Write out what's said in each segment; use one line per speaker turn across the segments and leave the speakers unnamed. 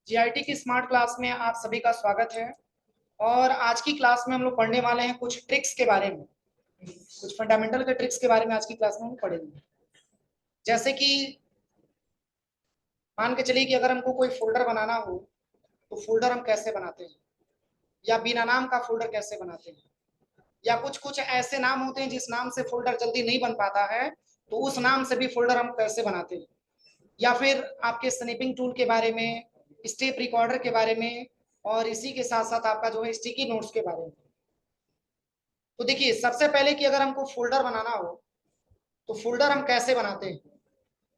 GIT की smart class में आप सभी का स्वागत है। और आज की क्लास में हम लोग पढ़ने वाले हैं कुछ ट्रिक्स के बारे में, कुछ फंडामेंटल के ट्रिक्स के बारे में आज की क्लास में हम पढ़ेंगे। जैसे कि मान के चलिए कि अगर हमको कोई फोल्डर बनाना हो तो फोल्डर हम कैसे बनाते हैं, या बिना नाम का फोल्डर कैसे बनाते हैं, या कुछ कुछ ऐसे नाम होते हैं जिस नाम से फोल्डर जल्दी नहीं बन पाता है तो उस नाम से भी फोल्डर हम कैसे बनाते हैं, या फिर आपके स्निपिंग टूल के बारे में, स्टेप रिकॉर्डर के बारे में, और इसी के साथ साथ आपका जो है स्टिकी नोट्स के बारे में। तो देखिए, सबसे पहले कि अगर हमको फोल्डर बनाना हो तो फोल्डर हम कैसे बनाते हैं।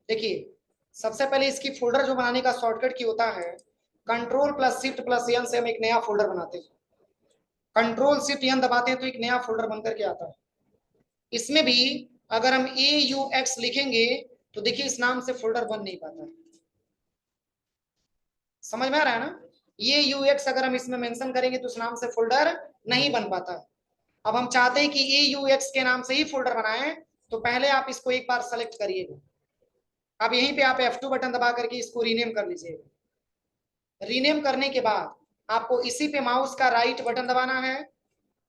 देखिए, सबसे पहले इसकी फोल्डर जो बनाने का शॉर्टकट की होता है, control plus shift plus N से हम एक नया फोल्डर बनाते हैं। कंट्रोल शिफ्ट एन दबाते हैं तो एक नया फोल्डर बनकर के आता है। इसमें भी अगर हम AUX लिखेंगे तो देखिए इस नाम से फोल्डर बन नहीं पाता है। समझ में आ रहा है ना। AUX अगर हम इसमें मेंशन करेंगे तो उस नाम से फोल्डर नहीं बन पाता है। अब हम चाहते हैं कि AUX के नाम से ही फोल्डर बनाएं, तो पहले आप इसको एक बार सेलेक्ट करिएगा। अब यहीं पे आप F2 बटन दबा करके इसको रीनेम कर लीजिएगा। रीनेम करने के बाद आपको इसी पे माउस का राइट बटन दबाना है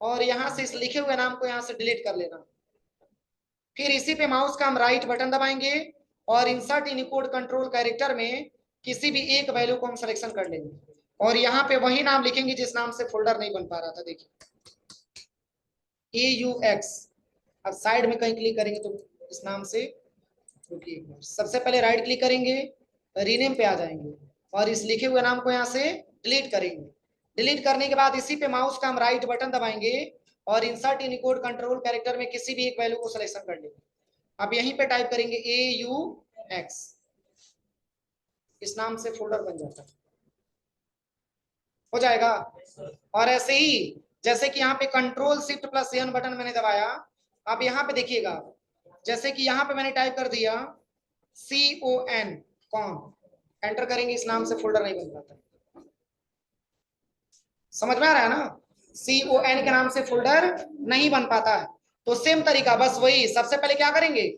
और यहां से इस लिखे हुए नाम को यहां से डिलीट कर लेना। फिर इसी पे माउस का हम राइट बटन दबाएंगे और इंसर्ट यूनिकोड कंट्रोल कैरेक्टर में किसी भी एक वैल्यू को हम सिलेक्शन कर लेंगे और यहाँ पे वही नाम लिखेंगे जिस नाम से फोल्डर नहीं बन पा रहा था। देखिए AUX। अब साइड में कहीं क्लिक करेंगे तो इस नाम से, रुकिए, सबसे पहले राइट क्लिक करेंगे, रीनेम पे आ जाएंगे और इस लिखे हुए नाम को यहाँ से डिलीट करेंगे। डिलीट करने के बाद इसी पे माउस का हम राइट बटन दबाएंगे और इंसर्ट यूनिकोड कंट्रोल कैरेक्टर में किसी भी एक वैल्यू को सिलेक्शन कर लेंगे। अब यहीं पे टाइप करेंगे AUX, इस नाम से फोल्डर बन जाता है, हो जाएगा। और ऐसे ही जैसे कि यहाँ पे control shift plus N button मैंने दबाया, अब यहाँ पे देखिएगा, जैसे कि यहाँ पे मैंने टाइप कर दिया CON कॉन, एंटर करेंगे, इस नाम से फोल्डर नहीं बन पाता। समझ में आ रहा है ना। CON के नाम से फोल्डर नहीं बन पाता है। तो सेम तरीका, बस वही, सबसे पहले क्या करेंगे,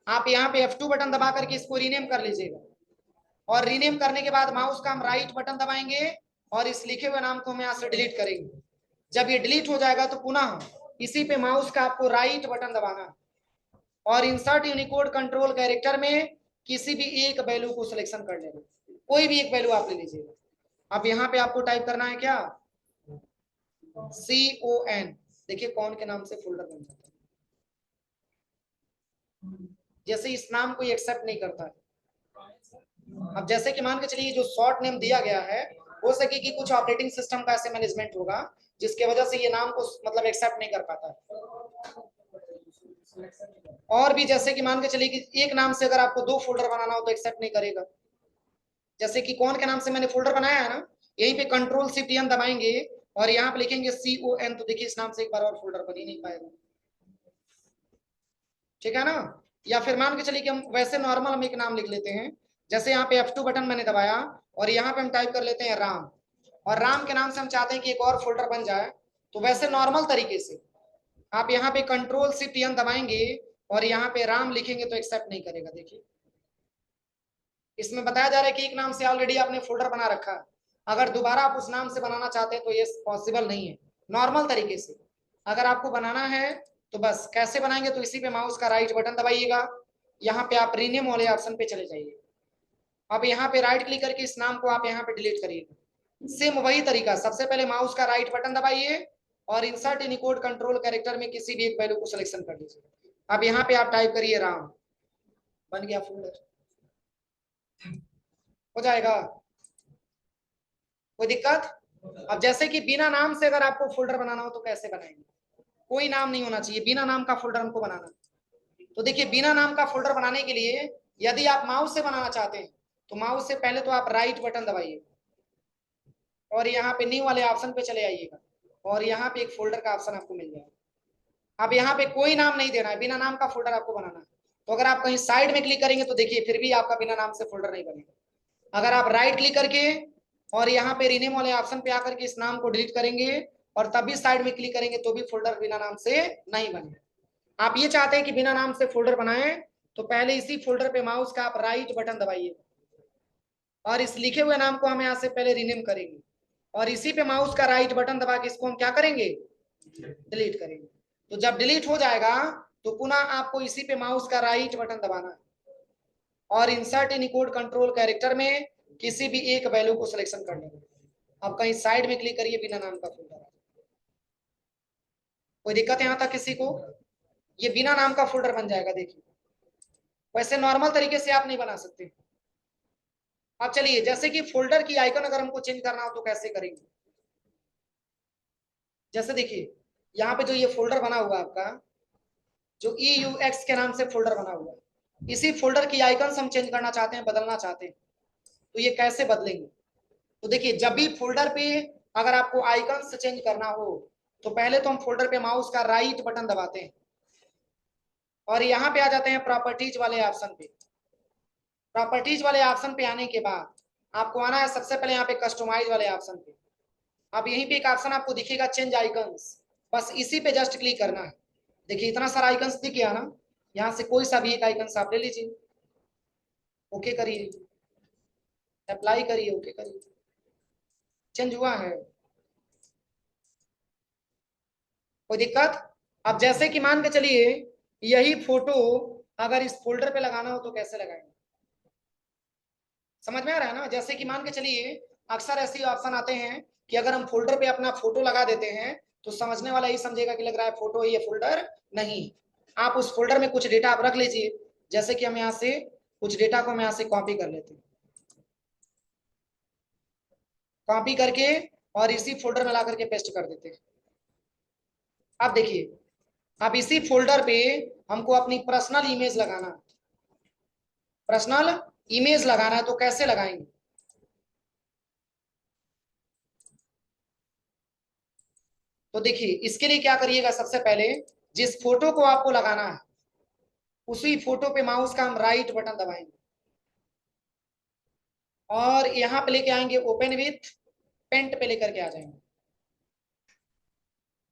आप यहाँ पे F2 बटन दबा करके इसको रीनेम कर लीजिएगा और रीनेम करने के बाद माउस का हम राइट बटन दबाएंगे और इस लिखे हुए नाम को हम यहाँ से डिलीट करेंगे। जब ये डिलीट हो जाएगा तो पुनः इसी पे माउस का आपको राइट बटन दबाना और इंसर्ट यूनिकोड कंट्रोल कैरेक्टर में किसी भी एक वैल्यू को सिलेक्शन कर लेना, कोई भी एक वैल्यू आप ले लीजिएगा। अब यहाँ पे आपको टाइप करना है क्या, CON। देखिए कौन के नाम से फोल्डर बन जाता है। जैसे इस नाम को एक्सेप्ट नहीं करता है। अब जैसे कि मान के चलिए जो शॉर्ट नेम दिया गया है, हो सके कि कुछ ऑपरेटिंग सिस्टम का ऐसे मैनेजमेंट होगा जिसके वजह से ये नाम को मतलब एक्सेप्ट नहीं कर पाता है। और भी जैसे कि मान के चलिए कि एक नाम से अगर आपको दो फोल्डर बनाना हो तो एक्सेप्ट नहीं करेगा। जैसे कि कौन के नाम से मैंने फोल्डर बनाया है ना, यहीं पे कंट्रोल शिफ्ट एन दबाएंगे और यहाँ पे लिखेंगे CON, तो देखिए इस नाम से एक बार और फोल्डर बन ही नहीं पाएगा। ठीक है ना। या फिर मान के चलिए कि हम वैसे नॉर्मल हम एक नाम लिख लेते हैं, जैसे यहाँ पे F2 बटन मैंने दबाया और यहाँ पे हम टाइप कर लेते हैं राम, और राम के नाम से हम चाहते हैं कि एक और फोल्डर बन जाए, तो वैसे नॉर्मल तरीके से आप यहाँ पे कंट्रोल शिफ्ट एन दबाएंगे और यहाँ पे राम लिखेंगे तो एक्सेप्ट नहीं करेगा। देखिए इसमें बताया जा रहा है कि एक नाम से ऑलरेडी आपने फोल्डर बना रखा है, अगर दोबारा आप उस नाम से बनाना चाहते हैं तो ये पॉसिबल नहीं है। नॉर्मल तरीके से अगर आपको बनाना है तो बस कैसे बनाएंगे, तो इसी पे माउस का राइट बटन दबाइएगा, यहाँ पे आप रीनेम वाले ऑप्शन पे चले जाइए। अब यहाँ पे राइट क्लिक करके इस नाम को आप यहाँ पे डिलीट करिएगा। सेम वही तरीका, सबसे पहले माउस का राइट बटन दबाइए और इंसर्ट यूनिकोड कंट्रोल कैरेक्टर में किसी भी एक वैल्यू को सिलेक्शन कर लीजिए। अब यहाँ पे आप टाइप करिए राम, बन गया फोल्डर, हो जाएगा, कोई दिक्कत। अब जैसे कि बिना नाम से अगर आपको फोल्डर बनाना हो तो कैसे बनाएंगे, कोई नाम नहीं होना चाहिए, बिना नाम का फोल्डर हमको बनाना। तो देखिए बिना नाम का फोल्डर बनाने के लिए यदि आप माउस से बनाना चाहते हैं तो माउस से पहले तो आप राइट बटन दबाइए और यहाँ पे न्यू वाले ऑप्शन पे चले आइएगा और यहाँ पे एक फोल्डर का ऑप्शन आपको मिल जाएगा। अब यहाँ पे कोई नाम नहीं देना है, बिना नाम का फोल्डर आपको बनाना है। तो अगर आप कहीं साइड में क्लिक करेंगे तो देखिए फिर भी आपका बिना नाम से फोल्डर नहीं बनेगा। अगर आप राइट क्लिक करके और यहाँ पे रीनेम वाले ऑप्शन पे आकर के इस नाम को डिलीट करेंगे और तब भी साइड में क्लिक करेंगे तो भी फोल्डर बिना नाम से नहीं बनेगा। आप ये चाहते हैं कि बिना नाम से फोल्डर बनाएं तो पहले इसी फोल्डर पे माउस का आप राइट बटन दबाइए और इस लिखे हुए नाम को हम यहाँ से पहले रीनेम करेंगे और इसी पे माउस का राइट बटन दबा के इसको हम क्या करेंगे, डिलीट करेंगे। तो जब डिलीट हो जाएगा तो पुनः आपको इसी पे माउस का राइट बटन दबाना है और इंसर्ट इन कोड कंट्रोल कैरेक्टर में किसी भी एक वैल्यू को सिलेक्शन कर लेना। अब कहीं साइड में क्लिक करिए, बिना नाम का फोल्डर। कोई दिक्कत यहां तक किसी को? ये बिना नाम का फोल्डर बन जाएगा, देखिए। वैसे नॉर्मल तरीके से आप नहीं बना सकते। अब चलिए, जैसे कि फोल्डर की आइकन अगर हमको चेंज करना हो तो कैसे करेंगे। जैसे देखिए यहाँ पे जो ये फोल्डर बना हुआ आपका, जो EUX के नाम से फोल्डर बना हुआ है, इसी फोल्डर की आइकन हम चेंज करना चाहते हैं, बदलना चाहते हैं, तो ये कैसे बदलेंगे। तो देखिए, जब भी फोल्डर पे अगर आपको आइकन चेंज करना हो तो पहले तो हम फोल्डर पे माउस का राइट बटन दबाते हैं और यहाँ पे आ जाते हैं प्रॉपर्टीज वाले ऑप्शन पे। प्रॉपर्टीज वाले ऑप्शन पे आने के बाद आपको आना है सबसे पहले यहाँ पे कस्टमाइज वाले ऑप्शन पे। अब यहीं पे एक ऑप्शन आपको दिखेगा चेंज आइकन्स, बस इसी पे जस्ट क्लिक करना है। देखिए इतना सारा आइकन्स दिख गया ना, यहाँ से कोई सा भी एक आइकन्स आप ले लीजिए, ओके करिए, अप्लाई करिए, ओके करिए, चेंज हुआ है, कोई दिक्कत। अब जैसे कि मान के चलिए यही फोटो अगर इस फोल्डर पे लगाना हो तो कैसे लगाएंगे, समझ में आ रहा है ना। जैसे कि मान के चलिए अक्सर ऐसे ऑप्शन आते हैं कि अगर हम फोल्डर पे अपना फोटो लगा देते हैं तो समझने वाला यही समझेगा कि लग रहा है फोटो, ये फोल्डर नहीं। आप उस फोल्डर में कुछ डेटा आप रख लीजिए। जैसे कि हम यहाँ से कुछ डेटा को हम यहाँ से कॉपी कर लेते हैं, कॉपी करके और इसी फोल्डर में ला करके पेस्ट कर देते हैं। अब देखिए, अब इसी फोल्डर पे हमको अपनी पर्सनल इमेज लगाना है, पर्सनल इमेज लगाना है, तो कैसे लगाएंगे। तो देखिए इसके लिए क्या करिएगा, सबसे पहले जिस फोटो को आपको लगाना है उसी फोटो पे माउस का हम राइट बटन दबाएंगे और यहां पे लेके आएंगे ओपन विथ पेंट पे लेकर के आ जाएंगे।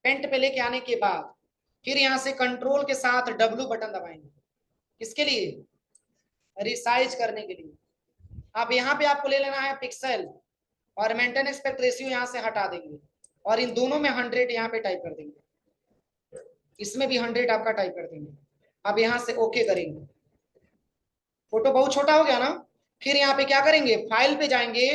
पेंट पे लेके आने के बाद फिर यहां से कंट्रोल के साथ W बटन दबाएंगे, किसके लिए, रिसाइज करने के लिए। अब यहाँ पे आपको ले लेना है पिक्सल और मेंटेन एस्पेक्ट रेशियो यहाँ से हटा देंगे और इन दोनों में 100 यहाँ पे टाइप कर देंगे, इसमें भी 100 आपका टाइप कर देंगे। अब यहाँ से ओके करेंगे, फोटो बहुत छोटा हो गया ना। फिर यहाँ पे क्या करेंगे, फाइल पे जाएंगे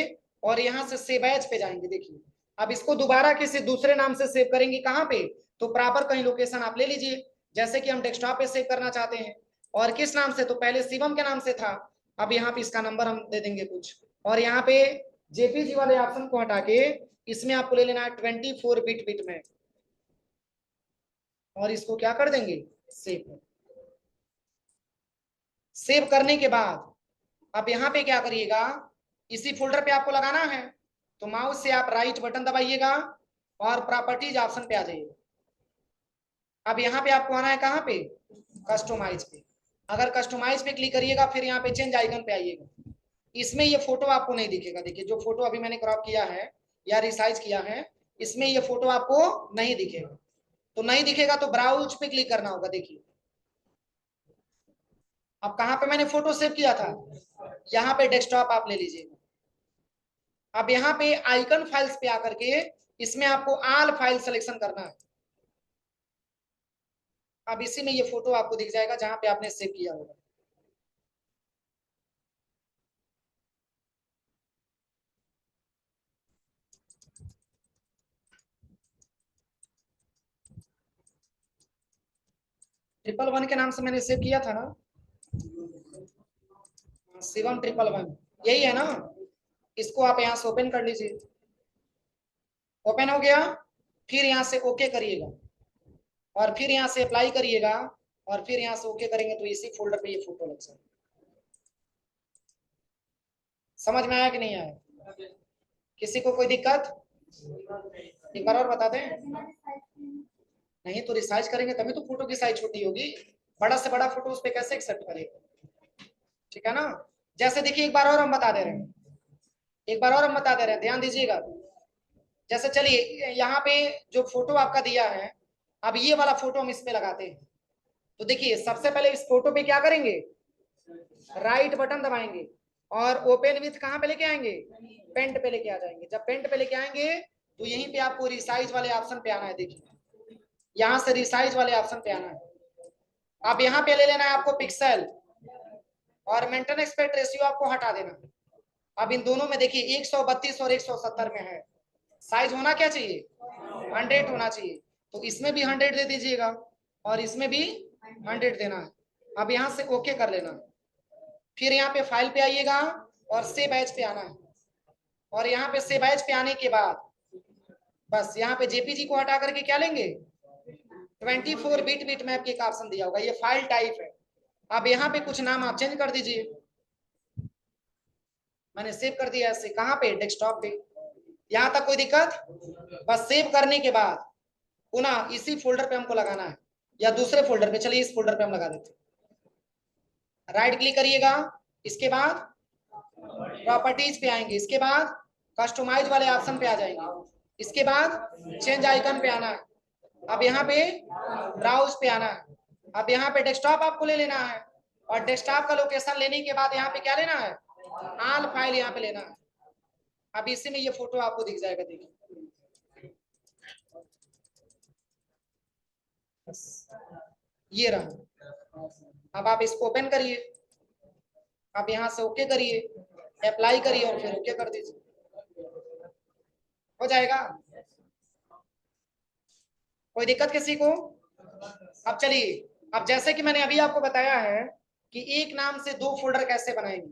और यहाँ से सेव एज पे जाएंगे। देखिए अब इसको दोबारा किसी दूसरे नाम से सेव करेंगे, कहाँ पे, तो प्रॉपर कहीं लोकेशन आप ले लीजिए। जैसे कि हम डेस्कटॉप पे सेव करना चाहते हैं और किस नाम से, तो पहले शिवम के नाम से था, अब यहाँ पे इसका नंबर हम दे देंगे कुछ और यहाँ पे जेपीजी वाले ऑप्शन को हटा के इसमें आपको ले लेना है 24 बिट में और इसको क्या कर देंगे, सेव। सेव करने के बाद अब यहाँ पे क्या करिएगा, इसी फोल्डर पे आपको लगाना है तो माउस से आप राइट बटन दबाइएगा और प्रॉपर्टीज ऑप्शन पे आ जाइएगा। अब यहाँ पे आपको आना है कहाँ पे, कस्टमाइज पे। अगर कस्टमाइज पे क्लिक करिएगा फिर यहाँ पे चेंज आइकन पे आइएगा। इसमें ये फोटो आपको नहीं दिखेगा। देखिए जो फोटो अभी मैंने क्रॉप किया है या रिसाइज किया है, इसमें ये फोटो आपको नहीं दिखेगा। तो नहीं दिखेगा तो ब्राउज पे क्लिक करना होगा। देखिए अब कहाँ पे मैंने फोटो सेव किया था, यहाँ पे डेस्कटॉप आप ले लीजिएगा। अब यहाँ पे आइकन फाइल्स पे आकर के इसमें आपको ऑल फाइल सिलेक्शन करना है। अब इसी में ये फोटो आपको दिख जाएगा जहां पे आपने सेव किया होगा। ट्रिपल वन के नाम से मैंने सेव किया था ना, शिवम ट्रिपल वन, यही है ना। इसको आप यहाँ से ओपन कर लीजिए, ओपन हो गया। फिर यहाँ से ओके करिएगा और फिर यहाँ से अप्लाई करिएगा और फिर यहाँ से ओके करेंगे तो इसी फोल्डर पे ये फोटो लग जाएगा। समझ में आया कि नहीं आया, किसी को कोई दिक्कत, एक बार और बता दें। नहीं तो रिसाइज करेंगे तभी तो फोटो की साइज छोटी होगी, बड़ा से बड़ा फोटो उस पर कैसे एक्सेप्ट करेगा, ठीक है ना। जैसे देखिए एक बार और हम बता दे रहे हैं, एक बार और हम बता दे रहे हैं, ध्यान दीजिएगा। जैसे चलिए यहाँ पे जो फोटो आपका दिया है, अब ये वाला फोटो हम इस पे लगाते हैं। तो देखिए सबसे पहले इस फोटो पे क्या करेंगे, राइट बटन दबाएंगे और ओपन विथ कहाँ पे लेके आएंगे, पेंट पे लेके आ जाएंगे। जब पेंट पे लेके आएंगे तो यहीं पे आपको रिसाइज वाले ऑप्शन पे आना है। देखिए यहाँ से रिसाइज वाले ऑप्शन पे आना है। अब यहाँ पे ले लेना है आपको पिक्सल और मेंटेन एक्सपेक्ट रेशियो आपको हटा देना। अब इन दोनों में देखिए 132 और 170 में है, साइज होना क्या चाहिए 100 होना चाहिए। तो इसमें भी 100 दे दीजिएगा और इसमें भी 100 देना है। अब यहाँ से ओके कर लेना, फिर यहाँ पे फाइल पे आइएगा और सेव एज पे आना है। और यहाँ पे सेव एज पे आने के बाद बस यहाँ पे जेपीजी को हटा करके क्या लेंगे 24 बिट बिट मैप की एक ऑप्शन दिया होगा, ये फाइल टाइप है। अब यहाँ पे कुछ नाम आप चेंज कर दीजिए। मैंने सेव कर दिया ऐसे, कहाँ पे डेस्कटॉप पे। यहाँ तक कोई दिक्कत, बस सेव करने के बाद पुनः इसी फोल्डर पे हमको लगाना है या दूसरे फोल्डर पे, चलिए इस फोल्डर पे हम लगा देते हैं। राइट क्लिक करिएगा, इसके बाद प्रॉपर्टीज पे आएंगे, इसके बाद कस्टमाइज वाले ऑप्शन पे आ जाएंगे, इसके बाद चेंज आइकन पे आना है। अब यहाँ पे ब्राउज पे आना है। अब यहाँ पे डेस्कटॉप आपको ले लेना है और डेस्कटॉप का लोकेशन लेने के बाद यहाँ पे क्या लेना है ऑल फाइल यहाँ पे लेना है। अब इसी में ये फोटो आपको दिख जाएगा, देखिए ये रहा। अब आप इसको ओपन करिए, अब यहाँ से ओके करिए, अप्लाई करिए और फिर ओके कर दीजिए, हो जाएगा। कोई दिक्कत किसी को। अब चलिए, अब जैसे कि मैंने अभी आपको बताया है कि एक नाम से दो फोल्डर कैसे बनाएंगे,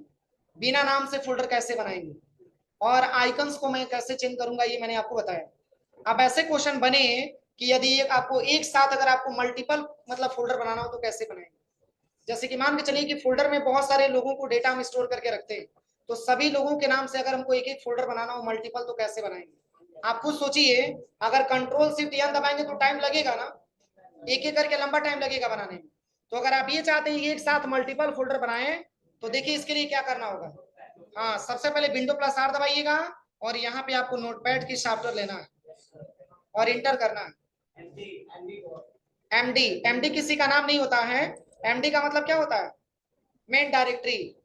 बिना नाम से फोल्डर कैसे बनाएंगे, और आइकन्स को मैं कैसे चेंज करूंगा ये मैंने आपको बताया। अब ऐसे क्वेश्चन बने कि यदि एक आपको एक साथ अगर आपको मल्टीपल मतलब फोल्डर बनाना हो तो कैसे बनाएंगे। जैसे कि मान के चलिए कि फोल्डर में बहुत सारे लोगों को डेटा हम स्टोर करके रखते हैं, तो सभी लोगों के नाम से अगर हमको एक एक फोल्डर बनाना हो मल्टीपल तो कैसे बनाएंगे। आप खुद सोचिए, अगर कंट्रोल शिफ्ट एन दबाएंगे तो टाइम लगेगा ना, एक एक करके लंबा टाइम लगेगा बनाने में। तो अगर आप ये चाहते हैं एक साथ मल्टीपल फोल्डर बनाएं तो देखिए इसके लिए क्या करना होगा। हाँ, सबसे पहले विंडो प्लस आर दबाइएगा और यहाँ पे आपको नोटपैड की सॉफ्टवेयर लेना है और इंटर करना है एमडी। एमडी किसी का नाम नहीं होता है, एमडी का मतलब क्या होता है मेन डायरेक्टरी।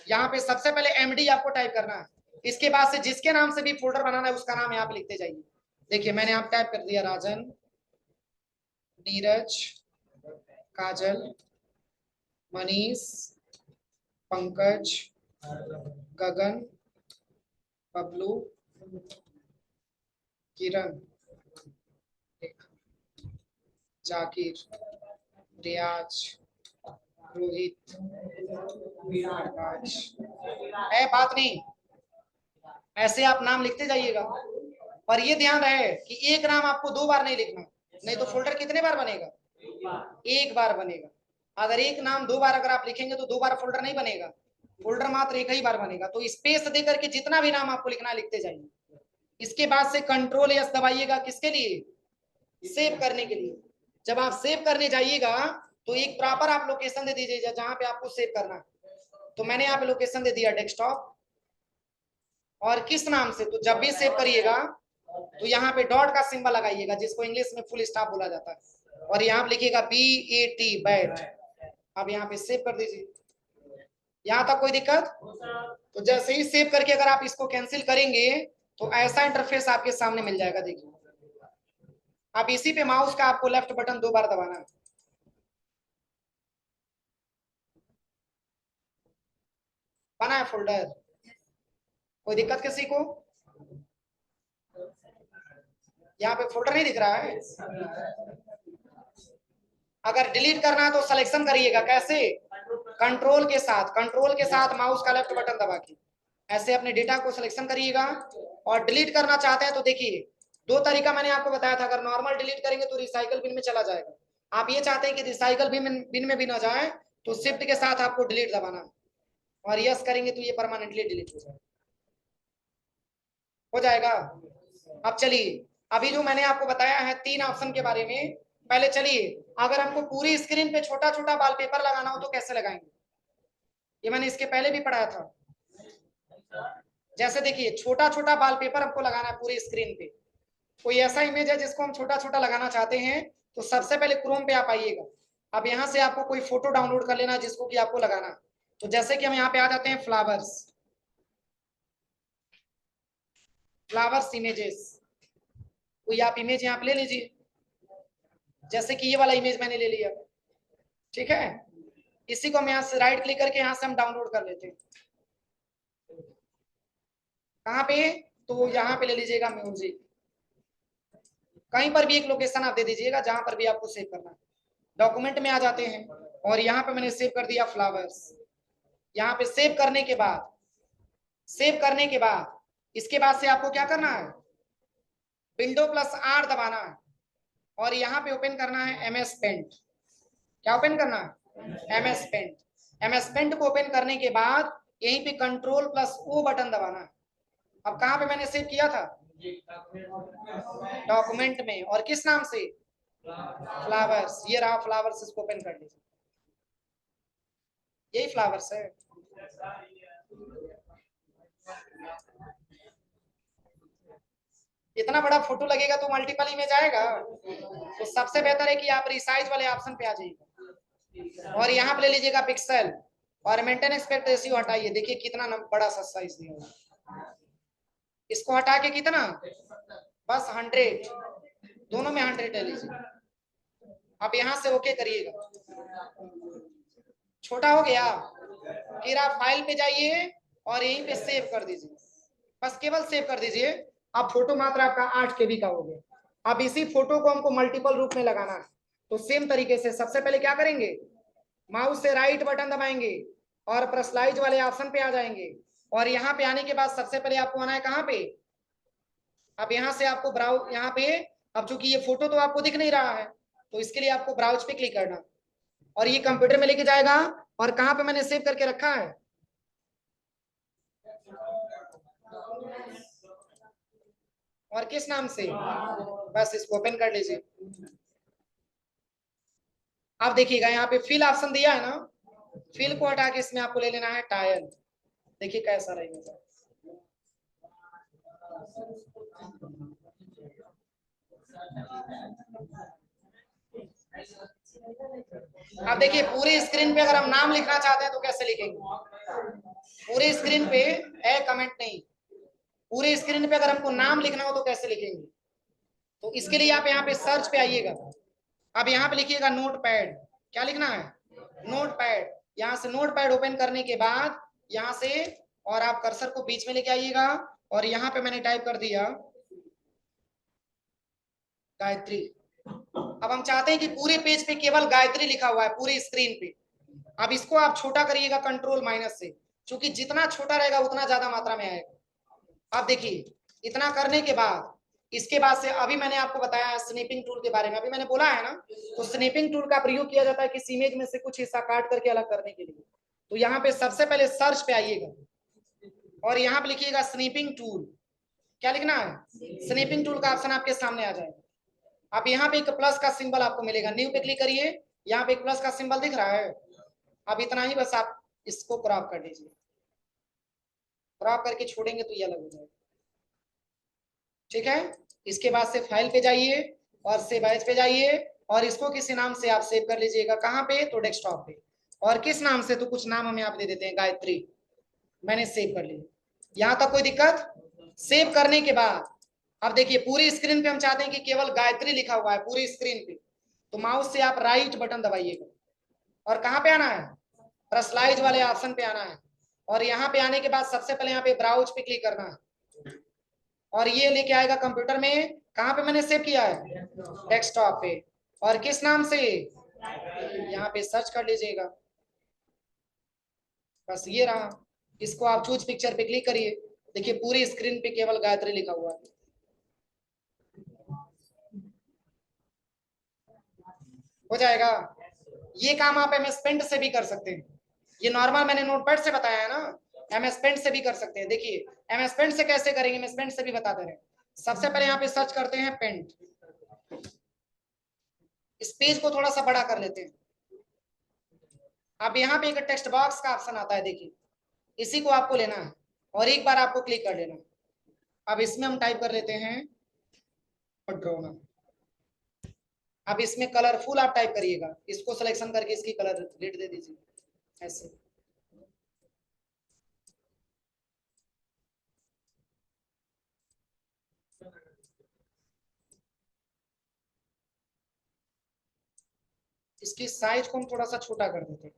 यहाँ पे सबसे पहले एमडी आपको टाइप करना है, इसके बाद से जिसके नाम से भी फोल्डर बनाना है उसका नाम यहाँ पे लिखते जाइए। देखिए मैंने आप टाइप कर दिया राजन, नीरज, काजल, मनीष, पंकज, गगन, बबलू, किरण, जाकिर, रियाज, रोहित, है बात नहीं, ऐसे आप नाम लिखते जाइएगा। पर ये ध्यान रहे कि एक नाम आपको दो बार नहीं लिखना, नहीं तो फोल्डर कितने बार बनेगा एक बार बनेगा। अगर एक नाम दो बार अगर आप लिखेंगे तो दो बार फोल्डर नहीं बनेगा, फोल्डर मात्र एक ही बार बनेगा। तो स्पेस दे करके जितना भी नाम आपको लिखना है लिखते जाइए। इसके बाद से कंट्रोल एस दबाइएगा, किसके लिए सेव करने के लिए। जब आप सेव करने जाइएगा तो एक प्रॉपर आप लोकेशन दे दीजिए जहां पे आपको सेव करना है। तो मैंने यहाँ पे लोकेशन दे दिया डेस्कटॉप, और किस नाम से, तो जब भी सेव करिएगा तो यहाँ पे डॉट का सिंबल लगाइएगा जिसको इंग्लिश में फुल स्टॉप बोला जाता है, और यहाँ पे लिखिएगा BAT बैट। अब यहाँ पे सेव कर दीजिए। यहाँ तक कोई दिक्कत। तो जैसे ही सेव करके अगर आप इसको कैंसिल करेंगे तो ऐसा इंटरफेस आपके सामने मिल जाएगा। देखिए अब इसी पे माउस का आपको लेफ्ट बटन दो बार दबाना है, बना है फोल्डर। कोई दिक्कत किसी को। यहाँ पे फोल्डर नहीं दिख रहा है। अगर डिलीट करना है तो सिलेक्शन करिएगा, कैसे कंट्रोल के साथ माउस का लेफ्ट बटन दबा के ऐसे अपने डेटा को सिलेक्शन करिएगा। और डिलीट करना चाहते हैं तो देखिए दो तरीका मैंने आपको बताया था। अगर नॉर्मल डिलीट करेंगे तो रिसाइकल बिन में चला जाएगा। आप ये चाहते हैं कि रिसाइकल बिन में भी ना जाए तो शिफ्ट के साथ आपको डिलीट दबाना, और यस करेंगे तो ये परमानेंटली डिलीट हो जाएगा। अब चलिए, अभी जो मैंने आपको बताया है तीन ऑप्शन के बारे में, पहले चलिए अगर हमको पूरी स्क्रीन पे छोटा छोटा वॉलपेपर लगाना हो तो कैसे लगाएंगे, ये मैंने इसके पहले भी पढ़ाया था। जैसे देखिए छोटा छोटा वॉलपेपर हमको लगाना है पूरी स्क्रीन पे। कोई ऐसा इमेज है जिसको हम छोटा छोटा लगाना चाहते हैं तो सबसे पहले क्रोम पे आप आइएगा। अब यहाँ से आपको कोई फोटो डाउनलोड कर लेना जिसको कि आपको लगाना। तो जैसे कि हम यहाँ पे आ जाते हैं फ्लावर्स, फ्लावर्स इमेजेस, कोई आप इमेज यहाँ पे ले लीजिए, जैसे कि ये वाला इमेज मैंने ले लिया, ठीक है। इसी को हम यहाँ से राइट क्लिक करके यहाँ से हम डाउनलोड कर लेते हैं। कहाँ पे, तो यहाँ पे ले लीजिएगा म्यूजिक, कहीं पर भी एक लोकेशन आप दे दीजिएगा जहां पर भी आपको सेव करना है। डॉक्यूमेंट में आ जाते हैं और यहाँ पे मैंने सेव कर दिया फ्लावर्स। यहाँ पे सेव करने के बाद, इसके बाद से आपको क्या करना है, Windows+R दबाना है और यहाँ पे ओपन करना है MS पेंट। क्या ओपन करना है, MS पेंट। MS पेंट को ओपन करने के बाद यहीं पे Ctrl+O बटन दबाना है। अब कहाँ पे मैंने सेव किया था, डॉक्यूमेंट में, और किस नाम से, फ्लावर्स। ये रहा फ्लावर्स, इसको ओपन कर लीजिए, यही फ्लावर्स है। इतना बड़ा फोटो लगेगा तो मल्टीपल इमेज आएगा, तो सबसे बेहतर है कि आप रिसाइज वाले ऑप्शन पे आ जाइएगा और यहाँ पे ले लीजिएगा पिक्सल और मेंटेन एक्सपेक्ट रेशियो हटाइए। देखिए कितना बड़ा सा साइज दिया हुआ, इसको हटा के कितना, बस 100, दोनों में 100 ले लीजिए। अब यहाँ से ओके करिएगा, छोटा हो गया, फिर आप फाइल पे जाइए और यहीं पे सेव कर दीजिए, बस केवल सेव कर दीजिए। अब फोटो मात्र आपका 8 KB का हो गया। अब इसी फोटो को हमको मल्टीपल रूप में लगाना है, तो सेम तरीके से सबसे पहले क्या करेंगे, माउस से राइट बटन दबाएंगे और पर्सनलाइज वाले ऑप्शन पे आ जाएंगे और यहाँ पे आने के बाद सबसे पहले आपको आना है कहाँ पे, अब यहाँ से आपको ब्राउज, यहाँ पे, अब चूंकि ये फोटो तो आपको दिख नहीं रहा है तो इसके लिए आपको ब्राउज पे क्लिक करना और ये कंप्यूटर में लेके जाएगा और कहाँ पे मैंने सेव करके रखा है, और किस नाम से, बस इसको ओपन कर लीजिए। अब देखिएगा यहाँ पे फिल ऑप्शन दिया है ना, फिल को हटा के इसमें आपको ले लेना है टायल। देखिए कैसा रहेगा, अब देखिए पूरी स्क्रीन पे अगर हम नाम लिखना चाहते हैं तो कैसे लिखेंगे, पूरी स्क्रीन पे है कमेंट नहीं, पूरी स्क्रीन पे अगर हमको नाम लिखना हो तो कैसे लिखेंगे, तो इसके लिए आप यहाँ पे सर्च पे आइएगा। अब यहाँ पे लिखिएगा नोटपैड, क्या लिखना है, नोटपैड। यहाँ से नोटपैड ओपन करने के बाद यहाँ से और आप कर्सर को बीच में लेके आइएगा और यहाँ पे मैंने टाइप कर दिया गायत्री। अब हम चाहते हैं कि पूरे पेज पे केवल गायत्री लिखा हुआ है पूरी स्क्रीन पे। अब इसको आप छोटा करिएगा Ctrl- से, क्योंकि जितना छोटा रहेगा उतना ज्यादा मात्रा में आएगा। अब देखिए इतना करने के बाद, इसके बाद से अभी मैंने आपको बताया स्नैपिंग टूल के बारे में, अभी मैंने बोला है ना, तो स्नैपिंग टूल का प्रयोग किया जाता है किसी इमेज में से कुछ हिस्सा काट करके अलग करने के लिए। तो यहाँ पे सबसे पहले सर्च पे आइएगा और यहाँ पे लिखिएगा स्नैपिंग टूल। क्या लिखना है, स्नैपिंग टूल का ऑप्शन आपके सामने आ जाएगा। अब यहाँ पे एक प्लस का सिंबल आपको मिलेगा, न्यू पे क्लिक करिए, यहाँ पे एक प्लस का सिंबल दिख रहा है। अब इतना ही बस, आप इसको क्रॉप कर दीजिए, क्रॉप करके छोड़ेंगे तो ये अलग हो जाएगा, ठीक है। इसके बाद से फाइल पे जाइए और सेव एज पे जाइए और इसको किसी नाम से आप सेव कर लीजिएगा, कहाँ पे, तो डेस्कटॉप पे। और किस नाम से, तो कुछ नाम हमें आप दे देते हैं गायत्री, मैंने सेव कर लिया। यहाँ तक कोई दिक्कत, सेव करने के बाद अब देखिए पूरी स्क्रीन पे हम चाहते हैं कि केवल गायत्री लिखा हुआ है पूरी स्क्रीन पे, तो माउस से आप राइट बटन दबाइएगा और कहाँ पे आना है, पर्सनलाइज वाले ऑप्शन पे आना है और यहाँ पे आने के बाद सबसे पहले यहाँ पे ब्राउज पे क्लिक करना है और ये लेके आएगा कंप्यूटर में, कहाँ पे मैंने सेव किया है, डेस्कटॉप पे, और किस नाम से, यहाँ पे सर्च कर लीजिएगा, बस ये रहा। इसको आप चूज पिक्चर पे क्लिक करिए, देखिए पूरी स्क्रीन पे केवल गायत्री लिखा हुआ है, हो जाएगा। ये काम आप MS पेंट से भी कर सकते हैं, ये नॉर्मल मैंने नोटपैड से बताया है ना, MS पेंट से भी कर सकते हैं। देखिए MS पेंट से कैसे करेंगे, MS पेंट से भी बता दे रहे हैं। सबसे पहले यहाँ पे सर्च करते हैं पेंट, इस पेज को थोड़ा सा बड़ा कर लेते हैं। अब यहाँ पे एक टेक्स्ट बॉक्स का ऑप्शन आता है, देखिए इसी को आपको लेना है और एक बार आपको क्लिक कर लेना है। अब इसमें हम टाइप कर लेते हैं ड्रोना। अब इसमें कलरफुल आप टाइप करिएगा, इसको सिलेक्शन करके इसकी कलर रेड दे दीजिए ऐसे। इसकी साइज को हम थोड़ा सा छोटा कर देते हैं।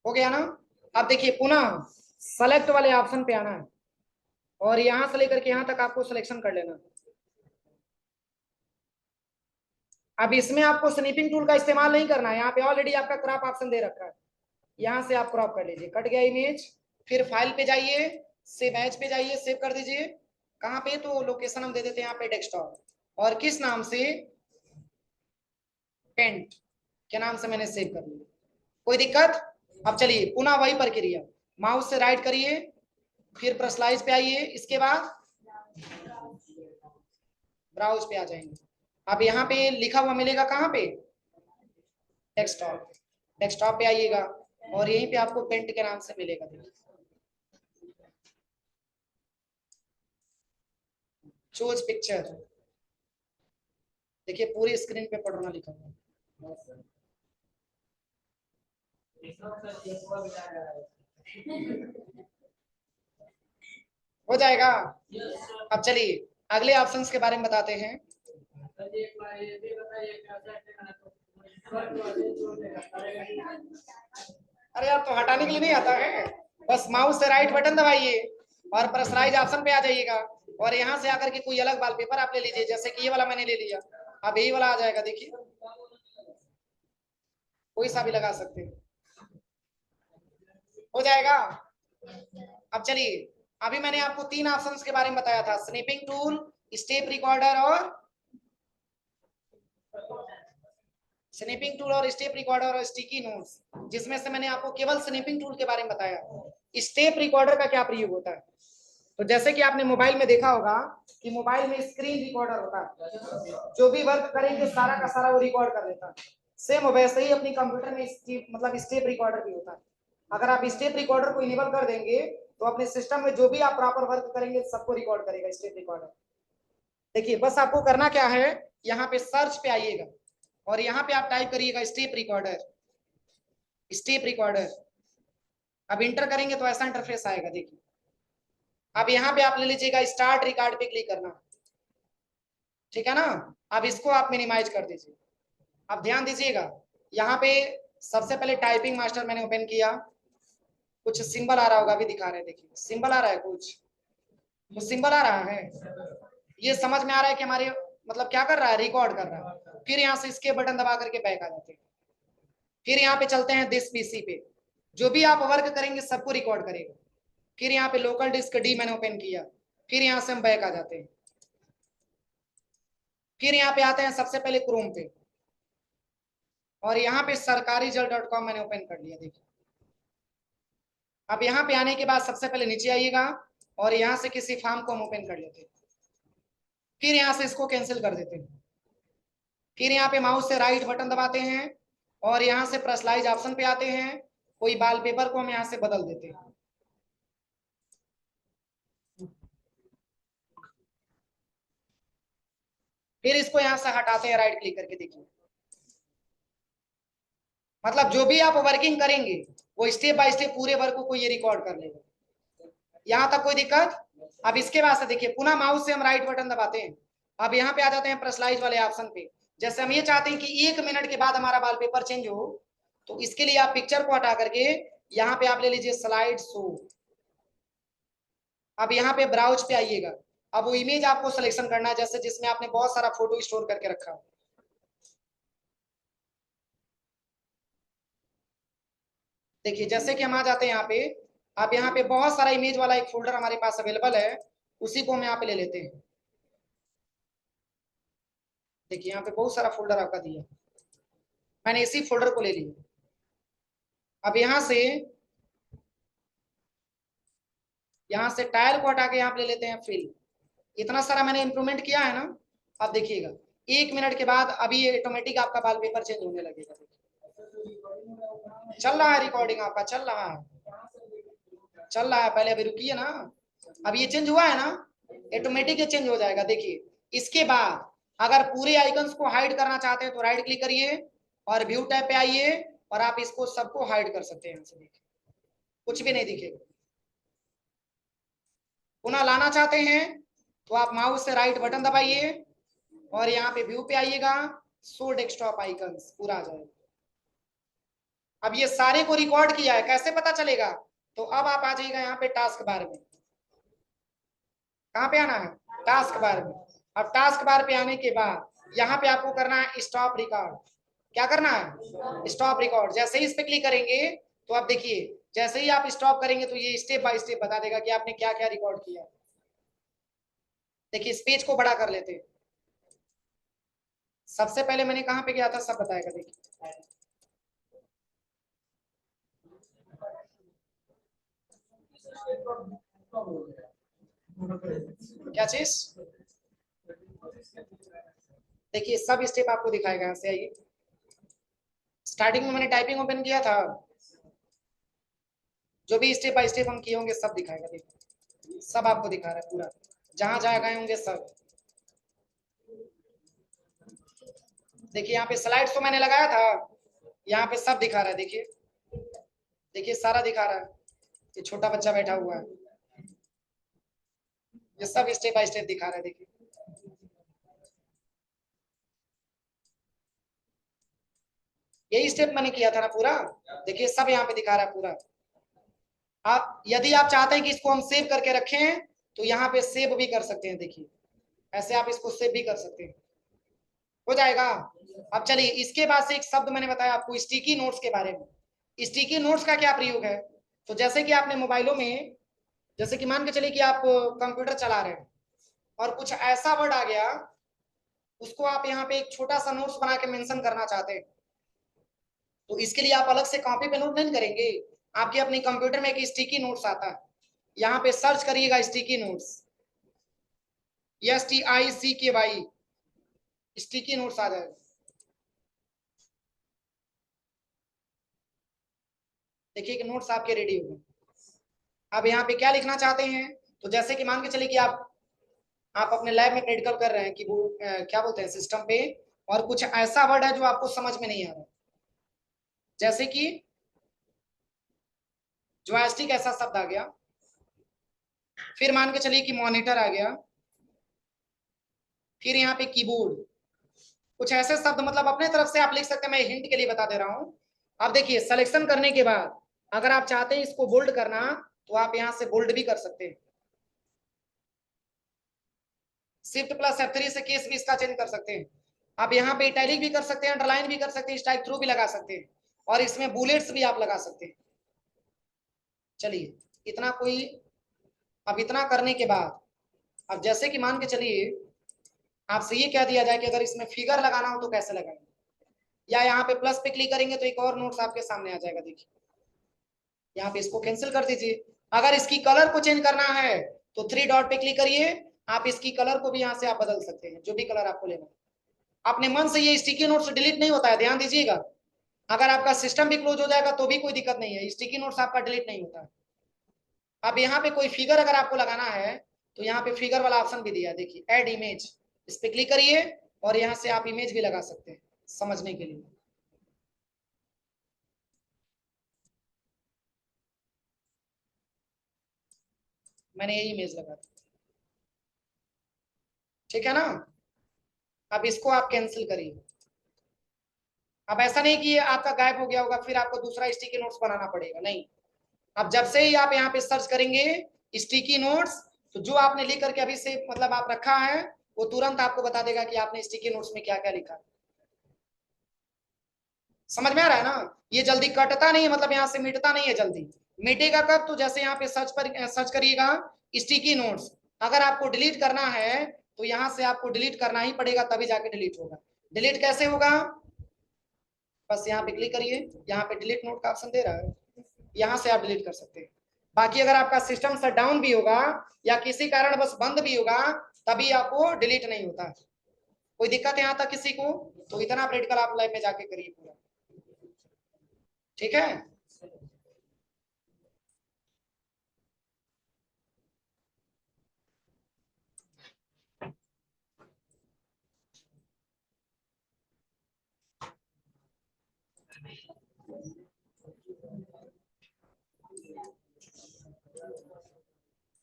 हो गया ना। अब देखिए पुनः सेलेक्ट वाले ऑप्शन पे आना है और यहां से लेकर के यहां तक आपको सिलेक्शन कर लेना। अब इसमें आपको स्निपिंग टूल का इस्तेमाल नहीं करना है, यहाँ पे ऑलरेडी आपका क्रॉप ऑप्शन दे रखा है, यहां से आप क्रॉप कर लीजिए। कट गया इमेज, फिर फाइल पे जाइए, सेव एज पे जाइए, सेव कर दीजिए। कहाँ पे, तो लोकेशन हम दे देते हैं यहाँ पे डेस्कटॉप, और किस नाम से, पेंट के नाम से मैंने सेव कर लिया। कोई दिक्कत। अब चलिए पुनः वही प्रक्रिया, माउस से राइट करिए, फिर पर्सनलाइज पे आइए, इसके बाद ब्राउज पे आ जाएंगे। अब यहाँ पे लिखा हुआ मिलेगा कहाँ पे, डेस्कटॉप। डेस्कटॉप पे आइएगा और यहीं पे आपको पेंट के नाम से मिलेगा। चूज पिक्चर, देखिए पूरी स्क्रीन पे पढ़ना लिखा हुआ हो जाएगा। अब चलिए अगले ऑप्शंस के बारे में बताते हैं। अरे यार, तो हटाने के लिए नहीं आता है, बस माउस से राइट बटन दबाइए और पर्सनलाइज ऑप्शन पे आ जाइएगा, और यहाँ से आकर के कोई अलग वॉलपेपर आप ले लीजिए, जैसे कि ये वाला मैंने ले लिया। अब यही वाला आ जाएगा, देखिए कोई सा भी लगा सकते हैं, हो जाएगा। अब चलिए, अभी मैंने आपको 3 ऑप्शंस के बारे में बताया था, स्निपिंग टूल, स्टेप रिकॉर्डर और स्निपिंग टूल और स्टेप रिकॉर्डर और स्टिकी नोट्स, जिसमें से मैंने आपको केवल स्निपिंग टूल के बारे में बताया। स्टेप रिकॉर्डर का क्या प्रयोग होता है, तो जैसे कि आपने मोबाइल में देखा होगा कि मोबाइल में स्क्रीन रिकॉर्डर होता है, जो भी वर्क करेंगे सारा का सारा वो रिकॉर्ड कर लेता है। सेम वैसे ही अपनी कंप्यूटर में मतलब स्टेप रिकॉर्डर भी होता है। अगर आप स्टेप रिकॉर्डर को इनेबल कर देंगे तो अपने सिस्टम में जो भी आप प्रॉपर वर्क करेंगे सबको रिकॉर्ड करेगा स्टेप रिकॉर्डर। देखिए बस आपको करना क्या है, यहाँ पे सर्च पे आइएगा और यहाँ पे आप टाइप करिएगा स्टेप रिकॉर्डर, स्टेप रिकॉर्डर। अब इंटर करेंगे तो ऐसा इंटरफेस आएगा, देखिए। अब यहाँ पे आप ले लीजिएगा स्टार्ट रिकॉर्ड पे क्लिक करना, ठीक है ना। अब इसको आप मिनिमाइज कर दीजिए। अब ध्यान दीजिएगा, यहाँ पे सबसे पहले टाइपिंग मास्टर मैंने ओपन किया, कुछ सिंबल आ रहा होगा, अभी दिखा रहे हैं, देखिए सिंबल आ रहा है, कुछ सिंबल आ रहा है, ये समझ में आ रहा है कि हमारे मतलब क्या कर रहा है, रिकॉर्ड कर रहा है। फिर यहाँ से इसके बटन दबा करके बैक आ जाते हैं, फिर यहाँ पे चलते हैं दिस पीसी पे, जो भी आप वर्क करेंगे सबको रिकॉर्ड करेगा। फिर यहाँ पे लोकल डिस्क डी मैंने ओपन किया, फिर यहाँ से हम बैक आ जाते हैं, फिर यहाँ पे आते हैं सबसे पहले क्रोम पे, और यहाँ पे सरकारी जल .com मैंने ओपन कर लिया, देखिए। अब यहाँ पे आने के बाद सबसे पहले नीचे आइएगा और यहाँ से किसी फॉर्म को हम ओपन कर लेते हैं, फिर यहाँ से इसको कैंसिल कर देते हैं, फिर यहाँ पे माउस से राइट बटन दबाते हैं और यहाँ से पर्सनलाइज ऑप्शन पे आते हैं, कोई वॉलपेपर को हम यहाँ से बदल देते हैं। फिर इसको यहाँ से हटाते हैं राइट क्लिक करके, देखिए। मतलब जो भी आप वर्किंग करेंगे वो स्टेप बाय स्टेप पूरे वर्क को ये रिकॉर्ड कर लेगा। यहाँ तक कोई दिक्कत। अब इसके बाद से देखिए पुनः माउस से हम राइट बटन दबाते हैं, अब यहाँ पे आ जाते हैं पर्सनलाइज वाले ऑप्शन पे। जैसे हम ये चाहते हैं कि 1 मिनट के बाद हमारा वॉलपेपर चेंज हो, तो इसके लिए आप पिक्चर को हटा करके यहाँ पे आप ले लीजिए स्लाइड शो। अब यहाँ पे ब्राउज पे आइएगा, अब वो इमेज आपको सिलेक्शन करना है, जैसे जिसमें आपने बहुत सारा फोटो स्टोर करके रखा हो। देखिए जैसे कि हम आ जाते हैं यहाँ पे, अब यहाँ पे बहुत सारा इमेज वाला एक फोल्डर हमारे पास अवेलेबल है, उसी को हम यहाँ पे ले लेते हैं। देखिए यहाँ पे बहुत सारा फोल्डर आपका दिया, मैंने इसी फोल्डर को ले लिया। अब यहाँ से टाइल को हटा के यहाँ पे ले लेते हैं फिल। इतना सारा मैंने इंप्रूवमेंट किया है ना। अब देखिएगा 1 मिनट के बाद अभी ये ऑटोमेटिक आपका वॉलपेपर चेंज होने लगेगा। चल रहा है रिकॉर्डिंग आपका, चल रहा है, चल रहा है, पहले अभी रुकिए ना। अब ये चेंज हुआ है ना, ऑटोमेटिक ये चेंज हो जाएगा, देखिए। इसके बाद अगर पूरे आइकन्स को हाइड करना चाहते हैं तो राइट क्लिक करिए और व्यू टैब पे आइए और आप इसको सबको हाइड कर सकते हैं, यहाँ से देखिए कुछ भी नहीं दिखेगा। पुनः लाना चाहते हैं तो आप माउस से राइट बटन दबाइए और यहाँ पे व्यू पे आइएगा, शो डेस्कटॉप आइकन्स पूरा आ जाएगा। अब ये सारे को रिकॉर्ड किया है, कैसे पता चलेगा? तो अब आप आ जाइएगा यहाँ पे टास्क बार में। कहाँ पे आना है? टास्क बार में। अब टास्क बार पे आने के बाद यहाँ पे आपको करना है स्टॉप रिकॉर्ड। क्या करना है? Stop record. जैसे ही इस पे क्लिक करेंगे तो आप देखिए, जैसे ही आप स्टॉप करेंगे तो ये स्टेप बाय स्टेप बता देगा कि आपने क्या क्या रिकॉर्ड किया। देखिए इस पेज को बड़ा कर लेते हैं। सबसे पहले मैंने कहाँ पे गया था सब बताएगा। देखिए क्या चीज? देखिए सब स्टेप आपको दिखाएगा। यहाँ से आइए, स्टार्टिंग में मैंने टाइपिंग ओपन किया था, जो भी स्टेप बाय स्टेप हम किए होंगे सब दिखाएगा। देखिए सब आपको दिखा रहा है पूरा, जहां जहां गए होंगे सब। देखिए यहाँ पे स्लाइड्स तो मैंने लगाया था, यहाँ पे सब दिखा रहा है। देखिए देखिए सारा दिखा रहा है। ये छोटा बच्चा बैठा हुआ है, ये सब स्टेप बाय स्टेप दिखा रहा है। देखिए यही स्टेप मैंने किया था ना पूरा। देखिए सब यहाँ पे दिखा रहा है पूरा। आप यदि आप चाहते हैं कि इसको हम सेव करके रखें तो यहाँ पे सेव भी कर सकते हैं। देखिए ऐसे आप इसको सेव भी कर सकते हैं, हो जाएगा। अब चलिए इसके बाद से एक शब्द मैंने बताया आपको स्टिकी नोट्स के बारे में। स्टिकी नोट्स का क्या प्रयोग है? तो जैसे कि आपने मोबाइलों में, जैसे कि मान के चलिए कि आप कंप्यूटर चला रहे हैं और कुछ ऐसा वर्ड आ गया, उसको आप यहाँ पे एक छोटा सा नोट्स बना के मेंशन करना चाहते हैं, तो इसके लिए आप अलग से कॉपी पे नोट नहीं करेंगे। आपके अपने कंप्यूटर में एक स्टिकी नोट्स आता है, यहाँ पे सर्च करिएगा sticky notes, STICKY, sticky notes आ जाएगा। देखिए कि नोट्स आपके रेडी हो गए। अब यहाँ पे क्या लिखना चाहते हैं? तो जैसे कि मान के चलिए कि आप अपने लैब में प्रैक्टिकल कर रहे हैं कि वो क्या बोलते हैं सिस्टम पे, और कुछ ऐसा वर्ड है जो आपको समझ में नहीं आ रहा, जैसे कि जॉयस्टिक ऐसा शब्द आ गया, फिर मान के चलिए कि मॉनिटर आ गया, फिर यहाँ पे कीबोर्ड, कुछ ऐसे शब्द मतलब अपने तरफ से आप लिख सकते हैं, मैं हिंट के लिए बता दे रहा हूं। अब देखिए सिलेक्शन करने के बाद अगर आप चाहते हैं इसको बोल्ड करना तो आप यहाँ से बोल्ड भी कर सकते हैं। Shift+F3 से केस भी इसका चेंज कर सकते हैं। आप यहाँ पे इटैलिक भी कर सकते हैं, अंडरलाइन भी कर सकते हैं, स्ट्राइक थ्रू भी लगा सकते हैं, और इसमें बुलेट्स भी आप लगा सकते हैं। चलिए इतना कोई, अब इतना करने के बाद अब जैसे कि मान के चलिए आपसे ये कह दिया जाए कि अगर इसमें फिगर लगाना हो तो कैसे लगाएंगे, या यहाँ पे प्लस पे क्लिक करेंगे तो एक और नोट्स आपके सामने आ जाएगा। देखिए यहाँ पे इसको कैंसिल कर दीजिए। अगर इसकी कलर को चेंज करना है तो 3 डॉट पे क्लिक करिए, आप इसकी कलर को भी यहाँ से आप बदल सकते हैं, जो भी कलर आपको लेना है। अपने मन से ये स्टिकी नोट्स डिलीट नहीं होता है, ध्यान दीजिएगा। अगर आपका सिस्टम भी क्लोज हो जाएगा तो भी कोई दिक्कत नहीं है, स्टिकी नोट्स आपका डिलीट नहीं होता है। अब यहाँ पे कोई फिगर अगर आपको लगाना है तो यहाँ पे फिगर वाला ऑप्शन भी दिया है, देखिए ऐड इमेज, इस पे क्लिक करिए और यहाँ से आप इमेज भी लगा सकते हैं समझने के लिए। मैंने यही इमेज लगा दी, ठीक है ना। अब इसको आप कैंसिल करिए। अब ऐसा नहीं कि आपका गायब हो गया होगा फिर आपको दूसरा स्टिकी नोट्स बनाना पड़ेगा, नहीं। अब जब से ही आप यहाँ पे सर्च करेंगे स्टिकी नोट्स, तो जो आपने लिख करके अभी से मतलब आप रखा है वो तुरंत आपको बता देगा कि आपने स्टिकी नोट्स में क्या क्या लिखा। समझ में आ रहा है ना? ये जल्दी कटता नहीं है, मतलब यहाँ से मिटता नहीं है जल्दी। मिटेगा कब? तो जैसे यहाँ पे सर्च करिएगा स्टिकी नोट्स, अगर आपको डिलीट करना है तो यहाँ से आपको डिलीट करना ही पड़ेगा, तभी जाके डिलीट होगा। डिलीट कैसे होगा? बस यहाँ पे क्लिक करिए, यहाँ पे डिलीट नोट का ऑप्शन दे रहा है, यहाँ से आप डिलीट कर सकते हैं। बाकी अगर आपका सिस्टम शट डाउन भी होगा या किसी कारण बस बंद भी होगा तभी आपको डिलीट नहीं होता। कोई दिक्कत है यहाँ तक किसी को? तो इतना प्रैक्टिकल आप लाइफ में जाके करिए पूरा, ठीक है।